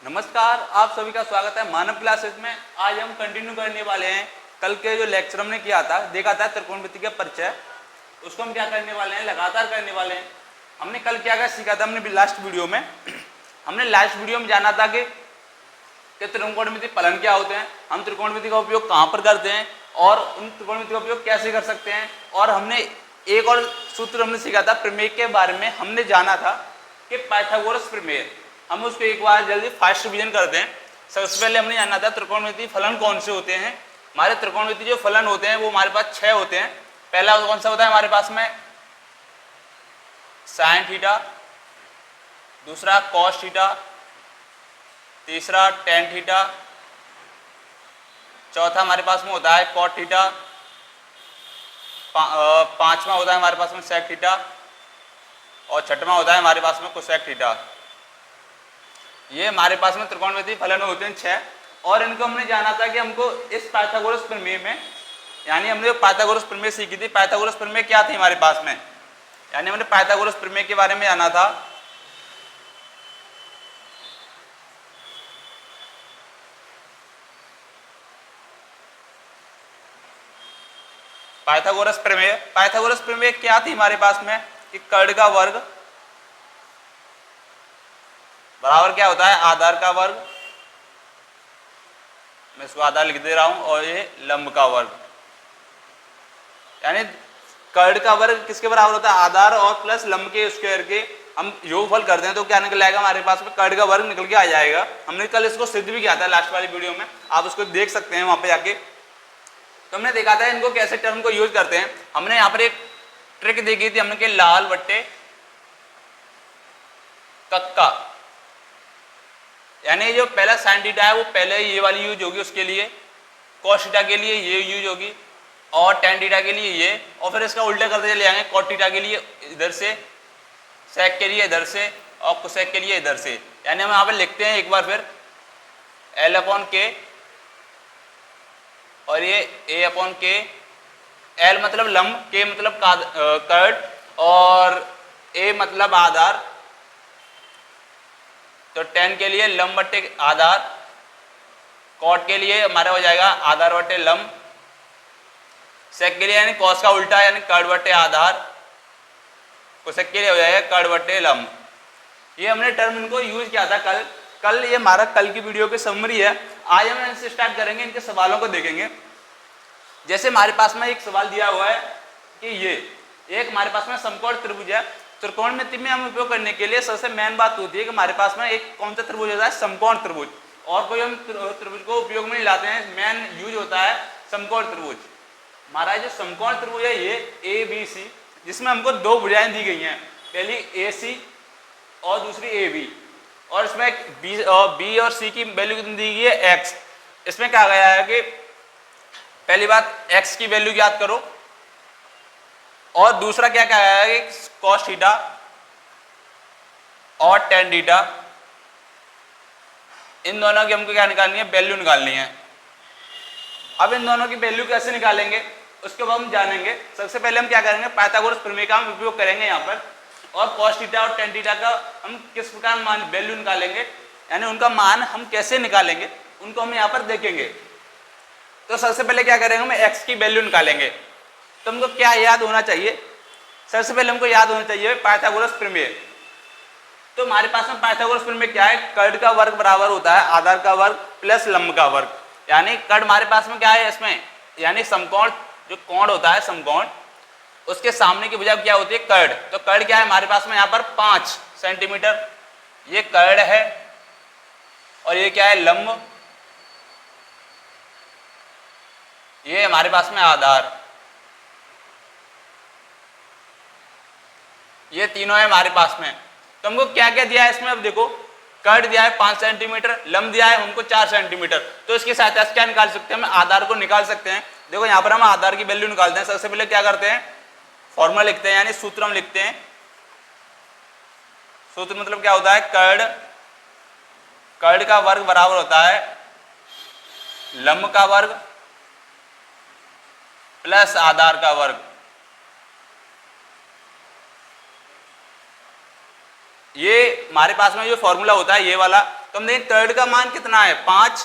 नमस्कार, आप सभी का स्वागत है मानव क्लासेस में। आज हम कंटिन्यू करने वाले हैं कल के जो लेक्चर हमने किया था, देखा था त्रिकोणमिति का परिचय, उसको हम क्या करने वाले हैं, लगातार करने वाले हैं। हमने कल क्या क्या सीखा था, हमने लास्ट वीडियो में जाना था कि त्रिकोणमिति फलन क्या होते हैं, हम त्रिकोणमिति का उपयोग कहाँ पर करते हैं और उन त्रिकोणमिति का उपयोग कैसे कर सकते हैं। और हमने एक और सूत्र हमने सीखा था प्रमेय के बारे में, हमने जाना था कि पाइथागोरस प्रमेय। हम उसको एक बार जल्दी फास्ट रिवीजन करते हैं। सबसे पहले हमने जाना था त्रिकोणमिति फलन कौन से होते हैं। हमारे त्रिकोणमिति जो फलन होते हैं वो हमारे पास 6 होते हैं। पहला कौन सा होता है हमारे पास में, साइन थीटा, दूसरा कॉस थीटा, तीसरा टेन थीटा, चौथा हमारे पास में होता है कॉट थीटा, पांचवा होता है हमारे पास में सेक थीटा और छठवां होता है हमारे पास में कोसेक थीटा। ये हमारे पास में त्रिकोणमिति फलन होते हैं 6। और इनको हमने जाना था कि हमको इस पाइथागोरस प्रमेय में, यानी हमने जो पाइथागोरस प्रमेय सीखी थी, पाइथागोरस प्रमेय क्या थी हमारे पास में, यानी हमने पाइथागोरस प्रमेय के बारे में जाना था। पाइथागोरस प्रमेय क्या थी हमारे पास में कि कर्ण का वर्ग बराबर क्या होता है, आधार का वर्ग, मैं इसको आधार लिख दे रहा हूं, और ये लंब का वर्ग। यानी कर्ण का वर्ग किसके बराबर होता है, आधार और प्लस लंब के स्क्वायर के हम योगफल करते हैं तो क्या निकल आएगा हमारे पास में, कर्ण का वर्ग निकल के आ जाएगा। हमने कल इसको सिद्ध भी किया था लास्ट वाली वीडियो में, आप उसको देख सकते हैं वहां पे जाके। तो हमने देखा था इनको कैसे टर्म को यूज करते हैं। हमने यहाँ पर एक ट्रिक देखी थी हमने कि लाल बट्टे कक्का, यानी जो पहला साइन थीटा है वो पहले ये वाली यूज होगी उसके लिए, कॉस थीटा के लिए ये यूज होगी, और टेन थीटा के लिए ये, और फिर इसका उल्टा करते चले जाएंगे, कॉट थीटा के लिए इधर से, सेक के लिए इधर से, और कोसेक के लिए इधर से। यानी हम यहाँ पे लिखते हैं एक बार फिर L अपॉन के, और ये A अपॉन के। L मतलब लंब, K मतलब कर्ण, और A मतलब आधार। तो टेन के लिए लंब बट्टे आधार, कॉट के लिए हमारा हो जाएगा आधार बट्टे लंब, सेक के लिए यानी कॉस का उल्टा यानी कर्ण बट्टे आधार, कोसेक के लिए हो जाएगा कर्ण बट्टे लंब। ये हमने टर्म इनको यूज किया था कल ये हमारा कल की वीडियो की समरी है। आज हम इनसे स्टार्ट करेंगे, इनके सवालों को देखेंगे। जैसे हमारे पास में एक सवाल दिया हुआ है कि ये एक हमारे पास में समकोण त्रिभुज है। त्रिकोणमिति में हम उपयोग करने के लिए सबसे मेन बात होती है कि हमारे पास में एक कौन सा त्रिभुज होता है, समकोण त्रिभुज। और कोई हम त्रिभुज को उपयोग में नहीं लाते हैं, मेन यूज होता है समकोण त्रिभुज। हमारा जो समकोण त्रिभुज है ये ABC, जिसमें हमको 2 भुजाएं दी गई हैं, पहली AC और दूसरी AB, और इसमें B और C की वैल्यू दी गई है X। इसमें कहा गया है कि पहली बात X की वैल्यू याद करो, और दूसरा क्या कहा गया है कि कॉस थीटा और टेन थीटा, इन दोनों की हमको क्या निकालनी है, वैल्यू निकालनी है। अब इन दोनों की वैल्यू कैसे निकालेंगे उसके बाद हम जानेंगे। सबसे पहले हम क्या करेंगे, पाइथागोरस प्रमेय का हम उपयोग करेंगे यहाँ पर, और कॉस थीटा और टेन थीटा का हम किस प्रकार मान वैल्यू निकालेंगे, यानी उनका मान हम कैसे निकालेंगे उनको हम यहाँ पर देखेंगे। तो सबसे पहले क्या करेंगे, हम एक्स की वैल्यू निकालेंगे। तो हमको क्या याद होना चाहिए, सबसे पहले हमको याद होना चाहिए पाइथागोरस प्रमेय। तो हमारे पास में पाइथागोरस प्रमेय क्या है, कर्ण का वर्ग बराबर होता है आधार का वर्ग प्लस लंब का वर्ग। यानी कर्ण हमारे पास में क्या है इसमें, यानी समकोण, जो कोण होता है समकोण, उसके सामने की भुजा क्या होती है, कर्ण। तो कर्ण क्या है हमारे पास में यहाँ पर 5 सेंटीमीटर, ये कर्ण है, और ये क्या है लंब, ये हमारे पास में आधार, ये तीनों है हमारे पास में। तो हमको क्या क्या दिया है इसमें, अब देखो कर्ण दिया है 5 सेंटीमीटर, लंब दिया है हमको 4 सेंटीमीटर। तो इसकी सहायता से क्या निकाल सकते हैं, हम आधार को निकाल सकते हैं। देखो यहाँ पर हम आधार की वैल्यू निकालते हैं। सबसे पहले क्या करते हैं, फॉर्मूला लिखते हैं, यानी सूत्र हम लिखते हैं। सूत्र मतलब क्या होता है, कर्ण का वर्ग बराबर होता है लंब का वर्ग प्लस आधार का वर्ग। ये हमारे पास में जो फॉर्मूला होता है ये वाला, तो तो हम देखें कर्ड का मान कितना है 5,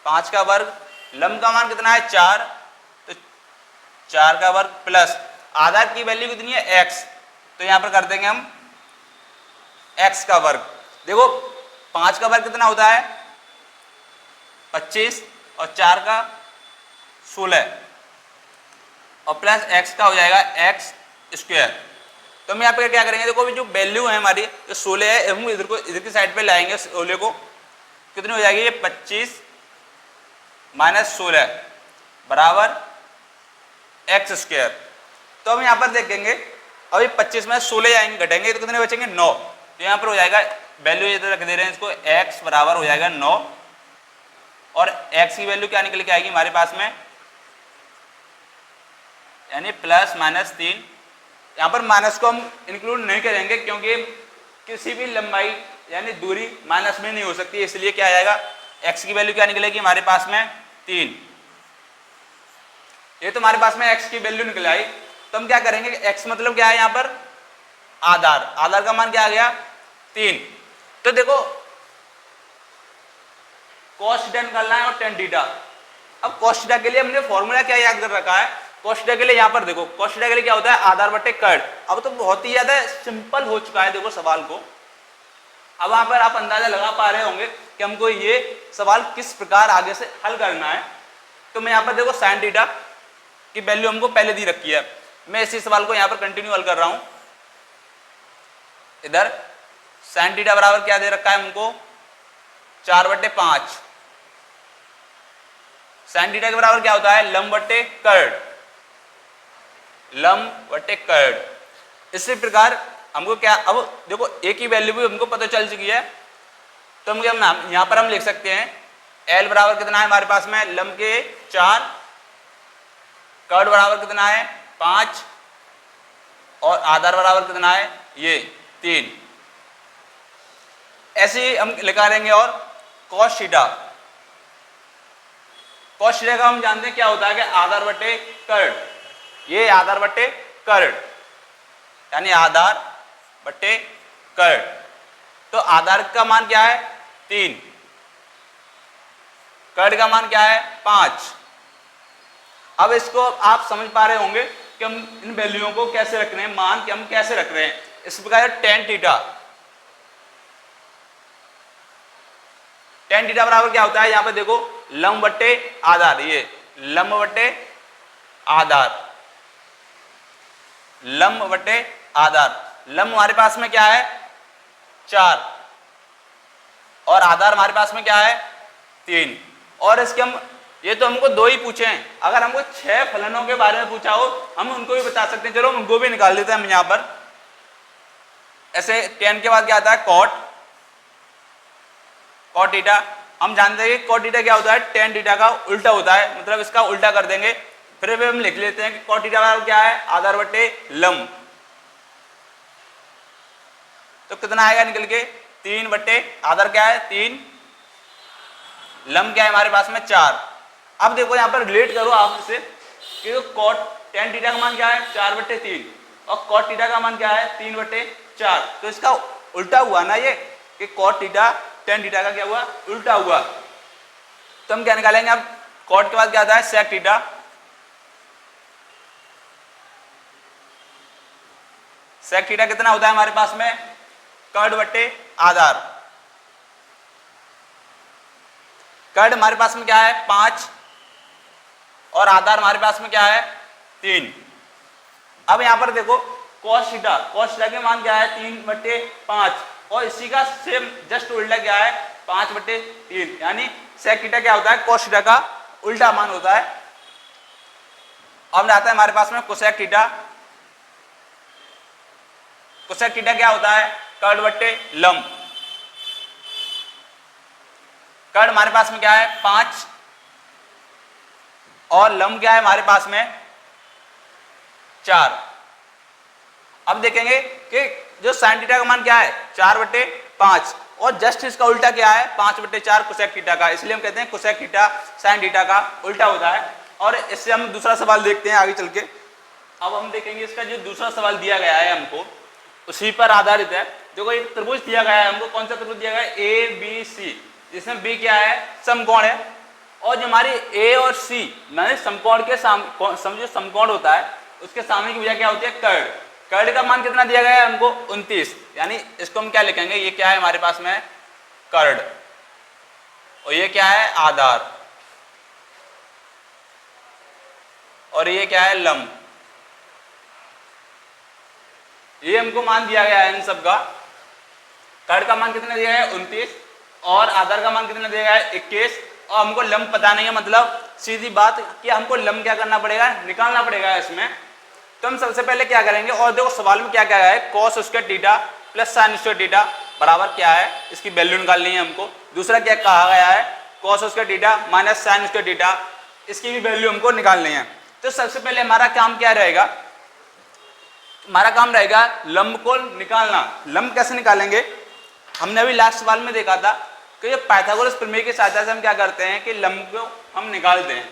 5 का वर्ग, लंब का मान कितना है 4, तो 4 का वर्ग प्लस आधार की वैल्यू कितनी है x, तो यहां पर कर देंगे हम x का वर्ग। देखो 5 का वर्ग कितना होता है 25 और 4 का 16 और प्लस x का हो जाएगा x स्क्वायर। तो हम यहाँ पे क्या करेंगे, देखो जो वैल्यू है हमारी जो 16 है हम इधर की साइड पे लाएंगे, 16 को कितनी हो जाएगी ये 25 माइनस 16 बराबर x स्क्वायर। तो हम यहाँ पर देखेंगे अभी 25 में 16 आएंगे घटेंगे तो कितने बचेंगे 9, तो यहाँ पर हो जाएगा वैल्यू इधर रख दे रहे हैं इसको, x बराबर हो जाएगा 9 और x की वैल्यू क्या निकल के आएगी हमारे पास में, यानी प्लस माइनस 3। यहाँ पर माइनस को हम इंक्लूड नहीं करेंगे क्योंकि किसी भी लंबाई यानी दूरी माइनस में नहीं हो सकती, इसलिए क्या आएगा x की वैल्यू क्या निकलेगी हमारे पास में 3। ये तो हमारे पास में x की वैल्यू निकल आई, तो हम क्या करेंगे x मतलब क्या है यहाँ पर आधार, आधार का मान क्या आ गया 3। तो देखो cos थीटा निकालना है और tan थीटा। अब cos थीटा के लिए हमने फॉर्मूला क्या याद कर रखा है, cos थीटा के लिए यहाँ पर देखो cos थीटा के लिए क्या होता है आधार बटे कर्ड। अब तो बहुत ही ज्यादा सिंपल हो चुका है देखो सवाल को, अब वहां पर आप अंदाजा लगा पा रहे होंगे कि हमको ये सवाल किस प्रकार आगे से हल करना है। तो मैं यहाँ पर देखो sin थीटा की वैल्यू हमको पहले दी रखी है, मैं इसी सवाल को यहाँ पर कंटिन्यू हल कर रहा हूं। इधर sin थीटा बराबर क्या दे रखा है हमको 4/5। sin थीटा के बराबर क्या होता है लंब बटे कर्ड, लंब बटे कर्ड। इसी प्रकार हमको क्या, अब देखो एक ही वैल्यू भी हमको पता चल चुकी है, तो हम यहाँ पर हम लिख सकते हैं L बराबर कितना है हमारे पास में लंब के 4, कर्ड बराबर कितना है 5 और आधार बराबर कितना है ये 3। ऐसे ही हम लिखा लेंगे। और cos थीटा, cos थीटा का हम जानते हैं क्या होता है कि आधार बटे कर्ड, ये आधार बटे कर्ड यानी आधार बटे कर्ड। तो आधार का मान क्या है 3, कर्ड का मान क्या है 5। अब इसको आप समझ पा रहे होंगे कि हम इन वैल्यूओं को कैसे रख रहे हैं, मान कि हम कैसे रख रहे हैं। इस प्रकार tan थीटा, tan थीटा बराबर क्या होता है यहाँ पे देखो लंब बटे आधार, ये लंब बटे आधार, लंब बटे आधार। लंब हमारे पास में क्या है 4 और आधार हमारे पास में क्या है 3। और इसके हम ये तो हमको 2 ही पूछे हैं, अगर हमको 6 फलनों के बारे में पूछा हो हम उनको भी बता सकते हैं। चलो उनको भी निकाल देते हैं हम यहाँ पर। ऐसे tan के बाद क्या आता है cot थीटा। हम जानते हैं कि cot थीटा क्या होता है tan थीटा का उल्टा होता है, मतलब इसका उल्टा कर देंगे। फिर भी हम लिख लेते हैं कि cot थीटा बराबर क्या है आधार बटे लंब, तो कितना आएगा निकल के 3 बटे आधार क्या है 3, लंब क्या है हमारे पास में 4। अब देखो यहाँ पर रिलेट करो आप इससे कि cot tan थीटा का मान क्या है 4/3 और cot थीटा का मान क्या है 3/4। तो इसका उल्टा हुआ ना ये कि cot थीटा tan थीटा का क्या हुआ उल्टा हुआ। तो हम क्या निकालेंगे अब cot के बाद क्या आता है sec थीटा, sec थीटा कितना होता है हमारे पास में कर्ड बटे आधार। कर्ड हमारे पास में क्या है 5 और आधार हमारे पास में क्या है 3। अब यहां पर देखो cos थीटा, cos थीटा के मान क्या है 3/5 और इसी का सेम जस्ट उल्टा क्या है 5/3, यानी sec थीटा क्या होता है cos थीटा का उल्टा मान होता है। अब आता है हमारे पास में cosec थीटा। cosec थीटा क्या होता है कर्ड बटे लंब, कर्ड हमारे पास में क्या है 5 और लंब क्या है हमारे पास में 4। अब देखेंगे कि जो sin थीटा का मान क्या है 4/5 और जस्ट इसका उल्टा क्या है 5/4 cosec थीटा का, इसलिए हम कहते हैं cosec थीटा sin थीटा का उल्टा होता है। और इससे हम दूसरा सवाल देखते हैं आगे चल के। अब हम देखेंगे इसका जो दूसरा सवाल दिया गया है हमको उसी पर आधारित है। देखो एक त्रिभुज दिया गया है हमको, कौन सा त्रिभुज दिया गया है, ए बी सी, जिसमें बी क्या है, समकोण है, और जो हमारी ए और सी माने समकोण के समझो समकोण होता है, उसके सामने की भुजा क्या होती है, कर्ड। कर्ड का मान कितना दिया गया है हमको, 29, यानी इसको हम क्या लिखेंगे, ये क्या है हमारे पास में, कर्ड, और ये क्या है, आधार, और ये क्या है, लंब। ये हमको मान दिया गया है इन सब का। कर्ड का मान कितना दिया गया है, 29, और आधार का मान कितना दिया गया है, 21, और हमको लंब पता नहीं है, मतलब सीधी बात कि हमको लंब क्या करना पड़ेगा, निकालना पड़ेगा इसमें। तो हम सबसे पहले क्या करेंगे, और देखो सवाल में क्या क्या है, cos square theta plus sine square theta बराबर क्या है, इसकी वैल्यू निकालनी है हमको। दूसरा क्या कहा गया है, cos square theta minus sine square theta, इसकी भी वैल्यू हमको निकालनी है। तो सबसे पहले हमारा काम क्या रहेगा, हमारा काम रहेगा लंब को निकालना। लंब कैसे निकालेंगे, हमने अभी लास्ट सवाल में देखा था कि ये पाइथागोरस प्रमेय की सहायता से हम क्या करते हैं कि लंब को हम निकालते हैं।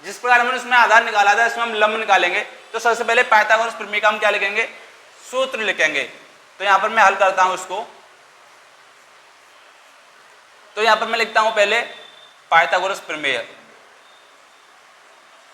जिस प्रकार हमने उसमें आधार निकाला था, इसमें हम लंब निकालेंगे। तो सबसे पहले पाइथागोरस प्रमेय का हम क्या लिखेंगे, सूत्र लिखेंगे। तो यहां पर मैं हल करता हूं उसको। तो यहां पर मैं लिखता हूं पहले पाइथागोरस प्रमेय,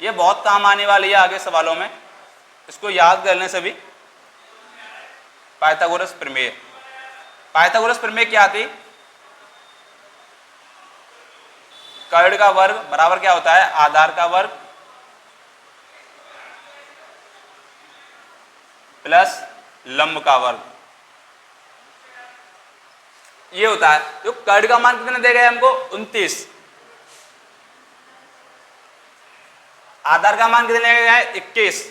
ये बहुत काम आने वाली है आगे सवालों में, इसको याद करने से भी। पाइथागोरस प्रमेय, पाइथागोरस प्रमेय क्या थी, कर्ड का वर्ग बराबर क्या होता है, आधार का वर्ग प्लस लंब का वर्ग, ये होता है। तो कर्ड का मान कितना देगा हमको, 29, आधार का मान कितना दिया गया है, 21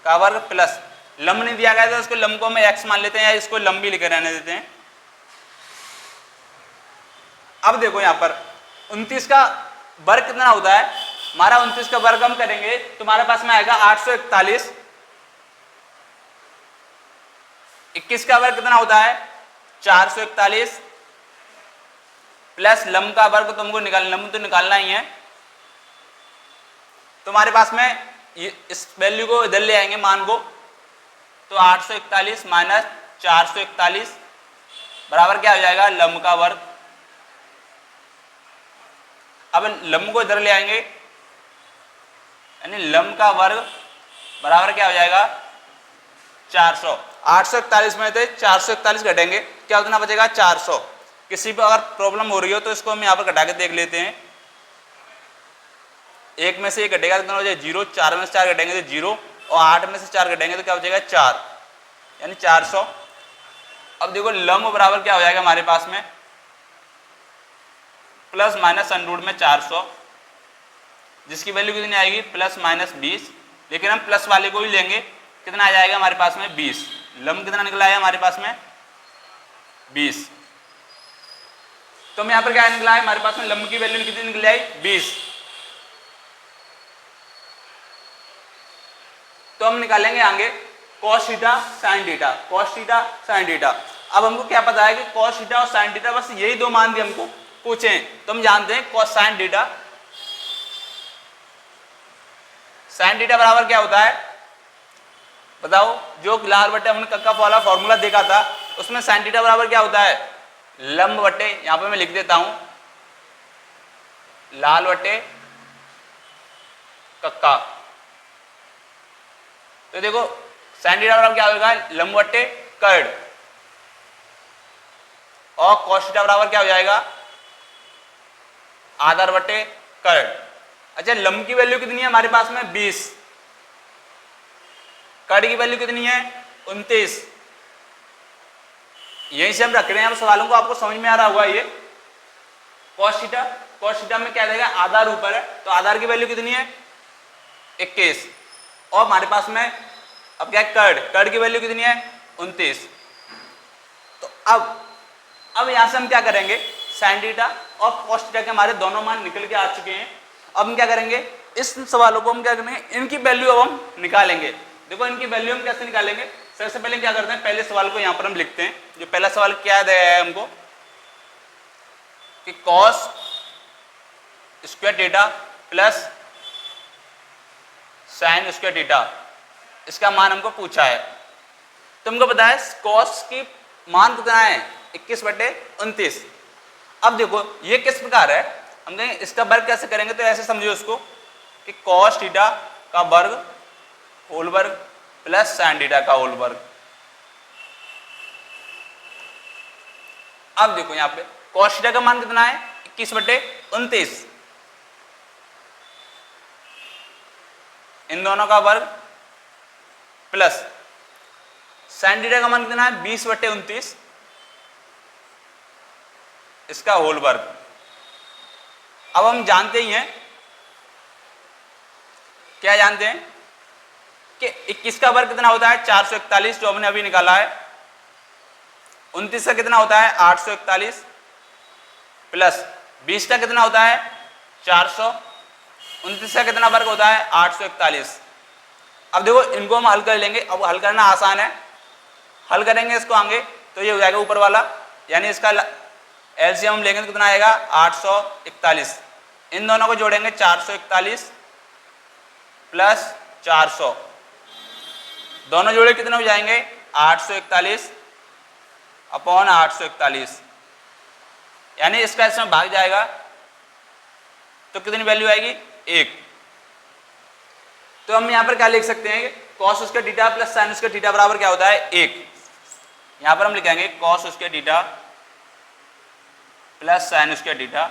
का वर्ग प्लस लंब नहीं दिया गया था, उसको लंब को हम x मान लेते हैं, या इसको लंब भी लिखे रहने देते हैं। अब देखो यहां पर 29 का वर्ग कितना होता है, हमारा 29 का वर्ग हम करेंगे तो हमारे पास में आएगा 841। 21 का वर्ग कितना होता है, 441 प्लस लंब का वर्ग तो हमको लंब तो निकालना ही है। तो हमारे पास में इस वैल्यू को इधर ले आएंगे मान को, तो 841 माइनस 441 बराबर क्या हो जाएगा, लंब का वर्ग। अब लंब को इधर ले आएंगे, यानी लंब का वर्ग बराबर क्या हो जाएगा, 400। 841 में थे 441 घटेंगे, क्या उतना बचेगा, 400। किसी पर अगर प्रॉब्लम हो रही हो तो इसको हम यहाँ पर घटा के देख लेते हैं। एक में से एक घटेगा तो कितना हो जाएगा, 0। 4 में से 4 घटेंगे तो 0, और 8 में से 4 घटेंगे तो क्या हो जाएगा, 4, यानी 400। अब देखो लंब बराबर क्या हो जाएगा हमारे पास में, प्लस माइनस अंडरूट में 400, जिसकी वैल्यू कितनी आएगी, प्लस माइनस 20। लेकिन हम प्लस वाले को ही लेंगे, कितना आ जाएगा हमारे पास में, 20। लंब कितना निकला है हमारे पास में, 20। तो हम यहाँ पर क्या निकला है हमारे पास में, लंब की वैल्यू कितनी निकल आई, 20। तो हम निकालेंगे आगे cos theta sin theta, cos theta sin theta. अब हमको क्या पता है कि cos थीटा और sin थीटा, बस यही दो मान दिए हमको पूछे, तो हम जानते हैं cos sin theta. sin theta बराबर क्या होता है बताओ, जो लाल बटे हमने कक्का वाला फॉर्मूला देखा था उसमें sin थीटा बराबर क्या होता है, लंब बटे, यहां पे मैं लिख देता हूं लाल बटे कक्का। तो देखो sin थीटा बराबर क्या होगा, लंब बटे कर्ड, और cos थीटा बराबर क्या हो जाएगा, आधार बटे कर्ड। अच्छा लंब की वैल्यू कितनी है हमारे पास में, 20। कर्ड की वैल्यू कितनी है, 29। यहीं से हम रख रहे हैं, अब सवालों को आपको समझ में आ रहा होगा। ये cos थीटा में क्या देगा, आधार ऊपर है, तो आधार की वैल्यू कितनी है, 21, और हमारे पास में अब क्या है, कर्ड की वैल्यू कितनी है, 29। तो अब यहां से हम क्या करेंगे, sin थीटा और cos थीटा के हमारे दोनों मान निकल के आ चुके हैं। अब हम क्या करेंगे, इस सवालों को हम क्या करेंगे, इनकी वैल्यू अब हम निकालेंगे। देखो इनकी वैल्यू हम कैसे निकालेंगे, सबसे पहले क्या करते हैं, पहले सवाल को यहां पर हम लिखते हैं। जो पहला सवाल क्या दिया है हमको कि cos square theta plus sin square theta, इसका मान हमको पूछा है। तुमको पता है कॉस की मान कितना है 21/29। अब देखो ये किस प्रकार है, हम कहेंगे इसका वर्ग कैसे करेंगे, तो ऐसे समझो उसको कि कॉस थीटा का वर्ग होल वर्ग प्लस साइन थीटा का होल वर्ग। अब देखो यहाँ पे कॉस थीटा का मान कितना है 21/29, इन दोनों का वर्ग प्लस साइन थीटा का मान कितना है 20/29, इसका होल वर्ग। अब हम जानते ही हैं, क्या जानते हैं कि 21 का वर्ग कितना होता है 441, जो हमने अभी निकाला है। 29 का कितना होता है 841, प्लस 20 का कितना होता है 400, 29 का कितना वर्ग होता है 841। अब देखो इनको हम हल कर लेंगे, अब हल करना आसान है, हल करेंगे इसको आगे तो ये हो जाएगा ऊपर वाला, यानी इसका एलसीएम हम लेंगे तो कितना आएगा 841। इन दोनों को जोड़ेंगे 441 प्लस 400, दोनों जोड़े कितने हो जाएंगे 841 अपॉन 841, यानी इसका इसमें भाग जाएगा तो कितनी वैल्यू आएगी 1। तो हम यहाँ पर क्या लिख सकते हैं, कॉस उसके थीटा प्लस साइन उसके थीटा बराबर क्या होता है 1। यहाँ पर हम लिखेंगे कॉस उसके थीटा प्लस साइन उसके थीटा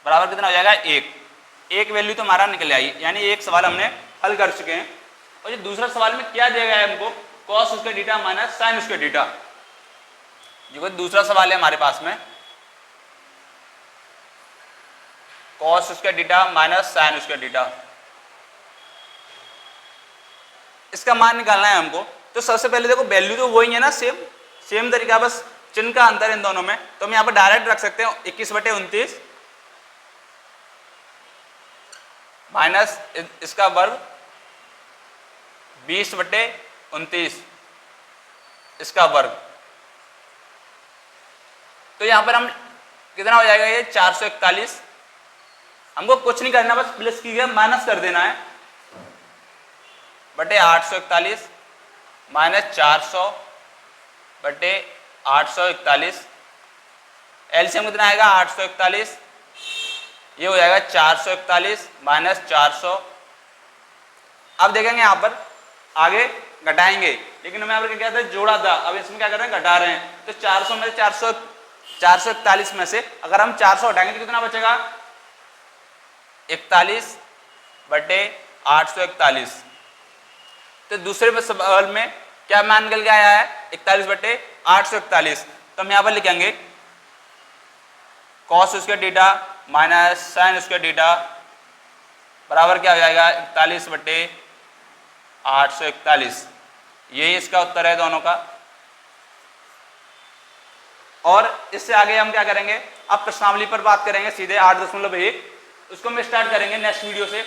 बराबर कितना हो जाएगा 1। एक वैल्यू तो हमारा निकल आई, यानी एक सवाल हमने हल कर चुके हैं। और जो दूसरा सवाल में क्या दिया गया है हमको, कॉस उसके थीटा माइनस साइन उसके थीटा, जो दूसरा सवाल है हमारे पास में, कॉस उसके थीटा माइनस साइन उसके थीटा, इसका मान निकालना है हमको। तो सबसे पहले देखो वैल्यू तो वही है ना, सेम तरीका, बस चिन्ह का अंतर इन दोनों में। तो हम यहाँ पर डायरेक्ट रख सकते हैं 21/29 माइनस इसका वर्ग 20/29 इसका वर्ग। तो यहाँ पर हम कितना हो जाएगा ये 441, हमको कुछ नहीं करना, बस प्लस की गया माइनस कर देना है, बटे 841 माइनस 400/841, एलसीएम कितना आएगा 841, ये हो जाएगा 441 माइनस 400। अब देखेंगे यहाँ पर आगे घटाएंगे, लेकिन हमें यहाँ पर क्या था जोड़ा था, अब इसमें क्या कर रहे हैं घटा रहे हैं। तो 400 में 441 में से अगर हम 400 हटाएंगे तो कितना बचेगा 41/841। तो दूसरे सवाल में क्या मान निकल के आया है 41/841। तो हम यहाँ पर लिखेंगे कॉस उसके थीटा माइनस साइन उसके थीटा बराबर क्या हो जाएगा 41/841। यही इसका उत्तर है दोनों का। और इससे आगे हम क्या करेंगे, अब प्रश्नावली पर बात करेंगे सीधे 8.1, उसको हम स्टार्ट करेंगे नेक्स्ट वीडियो से।